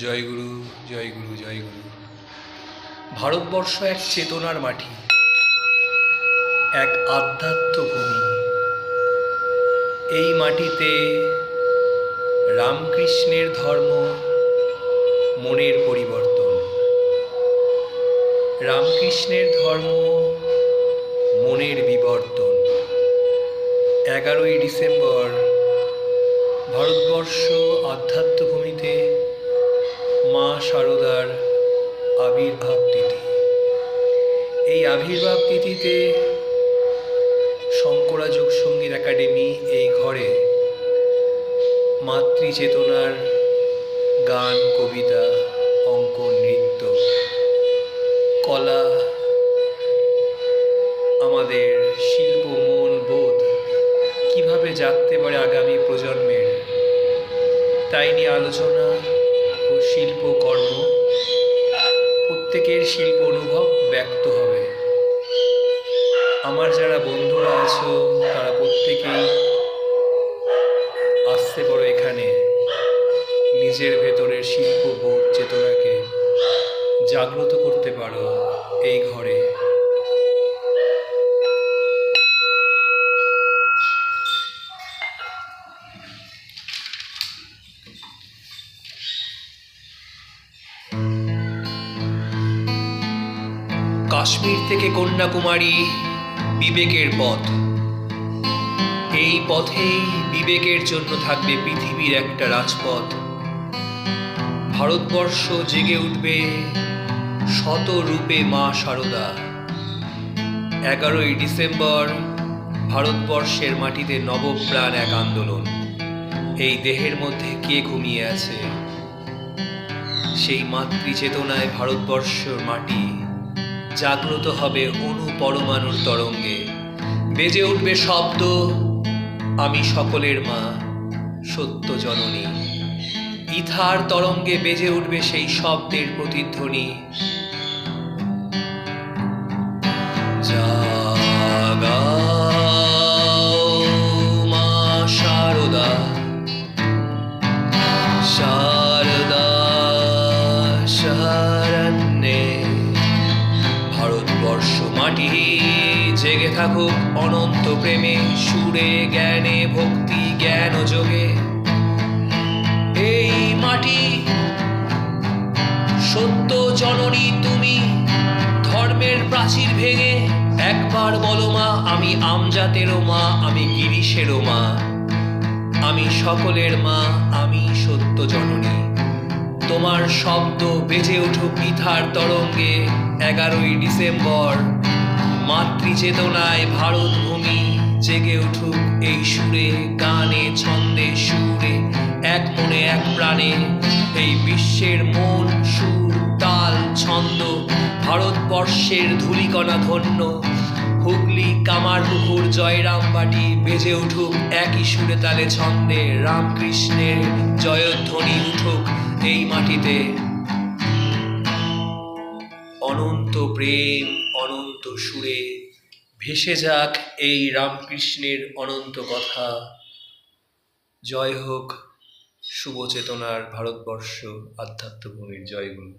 জয় গুরু, জয় গুরু, জয় গুরু। ভারতবর্ষ এক চেতনার মাটি, এক আধ্যাত্ম ভূমি। এই মাটিতে রামকৃষ্ণের ধর্ম মনের পরিবর্তন, রামকৃষ্ণের ধর্ম মনের বিবর্তন। 11ই ডিসেম্বর ভারতবর্ষ আধ্যাত্ম ভূমিতে মা শারদার আবির্ভাব তিথি। এই আবির্ভাব তিথিতে শঙ্করা যোগ সঙ্গীত একাডেমি এই ঘরে মাতৃচেতনার গান, কবিতা, অঙ্কন, নৃত্য, কলা, আমাদের শিল্প, মন, বোধ কীভাবে জাগতে পারে আগামী প্রজন্মের, তাই নিয়ে আলোচনা ও শিল্পকর্ম, প্রত্যেকের শিল্প অনুভব ব্যক্ত হবে। আমার যারা বন্ধুরা আছো তারা প্রত্যেকেই আসতে পারো এখানে, নিজের ভেতরের শিল্পবোধ চেতনাকে জাগ্রত করতে পারো এই ঘরে। কাশ্মীর থেকে কন্যাকুমারী বিবেকের পথ। এই পথেই বিবেকের জন্য থাকবে পৃথিবীর একটা রাজপথ। ভারতবর্ষ জেগে উঠবে শত রূপে মা শারদা। 11ই ডিসেম্বর ভারতবর্ষের মাটিতে নবপ্রাণ এক আন্দোলন। এই দেহের মধ্যে কে ঘুমিয়ে আছে? সেই মাতৃচেতনায় ভারতবর্ষের মাটি জাগ্রত হবে অণু পরমাণুর তরঙ্গে। বেজে উঠবে শব্দ, আমি সকলের মা, সত্য জননী। ইথার তরঙ্গে বেজে উঠবে সেই শব্দের প্রতিধ্বনি। জাগাও মা শারদা, শারদা শরণ্যে। ভারতবর্ষ মাটি জেগে থাকুক অনন্ত প্রেমে, সুরে, জ্ঞানে, ভক্তি, জ্ঞান ও যোগে। এই মাটি সত্য জননী তুমি, ধর্মের প্রাচীর ভেঙে একবার বলো মা, আমি আমজাতেরও মা, আমি গিরিশেরও মা, আমি সকলের মা, আমি সত্য জননী। তোমার শব্দ বেজে উঠুক ইথার তরঙ্গে। 11ই ডিসেম্বর মাতৃচেতনায় ভারত ভূমি জেগে উঠুক এই সুরে, গানে, ছন্দে, সুরে, এক মনে এক প্রাণে। এই বিশ্বের মন, সুর, তাল, ছন্দ, ভারতবর্ষের ধূলিকণা ধন্য। হুগলি, কামারপুকুর, জয়রামবাটি বেজে উঠুক একই সুরে, তালে, ছন্দে। রামকৃষ্ণের জয়ধ্বনি উঠুক এই মাটিতে। অনন্ত প্রেম, অনন্ত সুরে ভেসে যাক এই রামকৃষ্ণের অনন্ত কথা। জয় হোক শুভ চেতনার ভারতবর্ষ আধ্যাত্মভূমির। জয় গুরু।